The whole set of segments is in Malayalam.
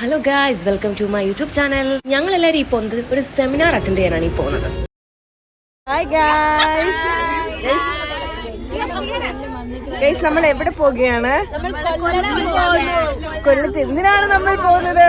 Hello guys, welcome to my YouTube channel. ഞങ്ങൾ എല്ലാവരും ഈ പോകുന്നത് ഒരു സെമിനാർ അറ്റൻഡ് ചെയ്യാനാണ് ഈ പോകുന്നത്. ഹായ് ഗൈസ്, നമ്മൾ എവിടെ പോവുകയാണ്? കൊല്ലത്ത്. എന്തിനാണ് നമ്മൾ പോകുന്നത്?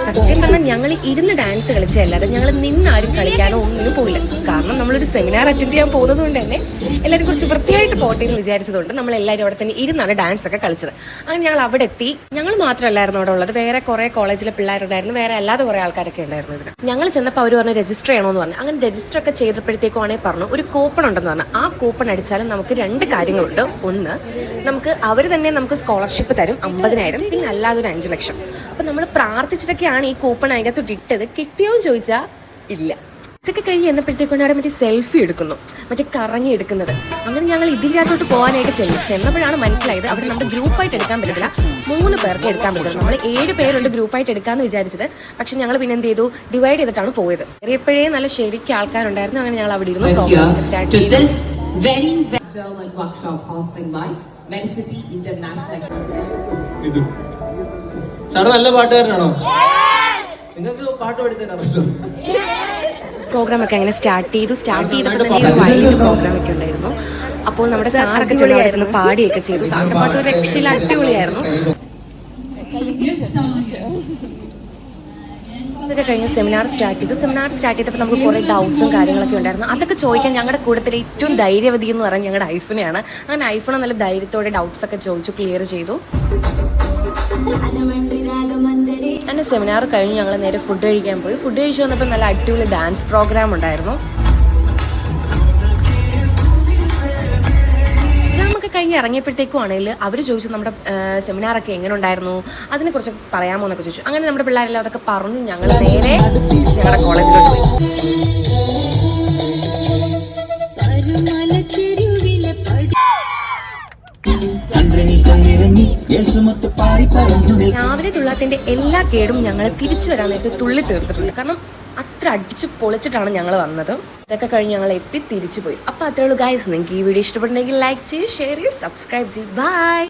സത്യം പറഞ്ഞാൽ ഞങ്ങൾ ഇരുന്ന് ഡാൻസ് കളിച്ചല്ലാതെ ഞങ്ങൾ നിന്നാരും കളിക്കാനോ ഒന്നിനും പോയില്ല. കാരണം നമ്മളൊരു സെമിനാർ അറ്റൻഡ് ചെയ്യാൻ പോകുന്നത് കൊണ്ട് തന്നെ എല്ലാവരും കുറച്ച് വൃത്തിയായിട്ട് പോട്ടെ എന്ന് വിചാരിച്ചതുകൊണ്ട് നമ്മൾ എല്ലാവരും അവിടെ തന്നെ ഇരുന്നാണ് ഡാൻസ് ഒക്കെ കളിച്ചത്. അങ്ങനെ ഞങ്ങൾ അവിടെ എത്തി. ഞങ്ങൾ മാത്രമല്ലായിരുന്നു അവിടെ ഉള്ളത്, വേറെ കുറെ കോളേജിലെ പിള്ളേരുണ്ടായിരുന്നു, വേറെ അല്ലാതെ കുറെ ആൾക്കാരൊക്കെ ഉണ്ടായിരുന്നു ഇതിന്. ഞങ്ങൾ ചെന്നപ്പോൾ അവർ പറഞ്ഞു രജിസ്റ്റർ ചെയ്യണമെന്ന് പറഞ്ഞു. അങ്ങനെ രജിസ്റ്റർ ഒക്കെ ചെയ്തപ്പോഴത്തേക്കുവാണെങ്കിൽ പറഞ്ഞു ഒരു കൂപ്പൺ ഉണ്ടെന്ന് പറഞ്ഞു. ആ കൂപ്പൺ അടിച്ചാലും നമുക്ക് രണ്ട് കാര്യങ്ങളുണ്ട്. ഒന്ന്, നമുക്ക് അവർ തന്നെ നമുക്ക് സ്കോളർഷിപ്പ് തരും 50,000, പിന്നെ അല്ലാതെ ഒരു 5 ലക്ഷം. അപ്പൊ നമ്മൾ പ്രാർത്ഥിച്ചിട്ടൊക്കെയാണ് ഈ കൂപ്പൺ അതിൻ്റെ അകത്തോട്ട് ഇട്ടത്. കിട്ടിയോ എന്ന് ചോദിച്ചാൽ ഇല്ല. ഇതൊക്കെ കഴിഞ്ഞ് എന്നപ്പോഴത്തേക്കൊണ്ട് അവിടെ മറ്റേ സെൽഫി എടുക്കുന്നു, മറ്റേ കറങ്ങി എടുക്കുന്നത്. അങ്ങനെ ഞങ്ങൾ ഇതിനകത്തോട്ട് പോകാനായിട്ട് ചെന്നപ്പോഴാണ് മനസ്സിലായത് അവിടെ നമുക്ക് ഗ്രൂപ്പായിട്ട് എടുക്കാൻ പറ്റില്ല, 3 പേർക്ക് എടുക്കാൻ പറ്റില്ല. നമ്മൾ 7 പേരുണ്ട് ഗ്രൂപ്പായിട്ട് എടുക്കാമെന്ന് വിചാരിച്ചത്. പക്ഷെ ഞങ്ങൾ പിന്നെ എന്ത് ചെയ്തു, ഡിവൈഡ് ചെയ്തിട്ടാണ് പോയത്. എപ്പോഴേ നല്ല ശരിക്കും ആൾക്കാരുണ്ടായിരുന്നു. അങ്ങനെ ഞങ്ങൾ അവിടെ ഇരുന്ന് പ്രോഗ്രാം സ്റ്റാർട്ട് ചെയ്തു. സാറ് നല്ല പാട്ടുകാരനാണോ? നിങ്ങൾക്ക് പാട്ട് പഠിത്തരാമല്ലോ. പ്രോഗ്രാം ഒക്കെ അങ്ങനെ സ്റ്റാർട്ട് ചെയ്തപ്പോൾ തന്നെ വൈകിട്ട് പ്രോഗ്രാം ഒക്കെ ഉണ്ടായിരുന്നു. അപ്പോൾ നമ്മുടെ സാറൊക്കെ ചെന്ന് പാടിയൊക്കെ ചെയ്തു. സാറിന്റെ പാട്ട് ഒരു രക്ഷയിൽ അടിപൊളിയായിരുന്നു. അതൊക്കെ കഴിഞ്ഞ് സെമിനാർ സ്റ്റാർട്ട് ചെയ്തപ്പോൾ നമുക്ക് കുറേ ഡൗട്ട്സും കാര്യങ്ങളൊക്കെ ഉണ്ടായിരുന്നു. അതൊക്കെ ചോദിക്കാൻ ഞങ്ങളുടെ കൂട്ടത്തിൽ ഏറ്റവും ധൈര്യവതി എന്ന് പറഞ്ഞാൽ ഞങ്ങളുടെ ഐഫോനെയാണ്. അങ്ങനെ ഐഫോൺ നല്ല ധൈര്യത്തോടെ ഡൗട്ട്സ് ഒക്കെ ചോദിച്ചു ക്ലിയർ ചെയ്തു. എൻ്റെ സെമിനാർ കഴിഞ്ഞ് ഞങ്ങൾ നേരെ ഫുഡ് കഴിക്കാൻ പോയി. ഫുഡ് കഴിച്ചു വന്നപ്പോൾ നല്ല അടിപൊളി ഡാൻസ് പ്രോഗ്രാം ഉണ്ടായിരുന്നു. നമുക്ക് കഴിഞ്ഞ് ഇറങ്ങിയപ്പോഴത്തേക്കും ആണെങ്കിൽ അവർ ചോദിച്ചു നമ്മുടെ സെമിനാറൊക്കെ എങ്ങനെ ഉണ്ടായിരുന്നു, അതിനെക്കുറിച്ച് പറയാമോ എന്നൊക്കെ ചോദിച്ചു. അങ്ങനെ നമ്മുടെ പിള്ളേരെല്ലാം അതൊക്കെ പറഞ്ഞു. ഞങ്ങൾ നേരെ ഞങ്ങളുടെ കോളേജിലോട്ട് പോയി. രാവിലെ തുള്ളാത്തിന്റെ എല്ലാ കേടും ഞങ്ങൾ തിരിച്ചു വരാൻ നേരത്തെ തുള്ളി തീർത്തിട്ടുണ്ട്. കാരണം അത്ര അടിച്ചു പൊളിച്ചിട്ടാണ് ഞങ്ങൾ വന്നത്. ഇതൊക്കെ കഴിഞ്ഞ് ഞങ്ങൾ എത്തി തിരിച്ചു പോയി. അപ്പൊ അത്രേ ഉള്ളൂ ഗൈസ്. നിങ്ങൾക്ക് ഈ വീഡിയോ ഇഷ്ടപ്പെട്ടുണ്ടെങ്കിൽ ലൈക്ക് ചെയ്യൂ, ഷെയർ ചെയ്യൂ, സബ്സ്ക്രൈബ് ചെയ്യൂ. ബൈ.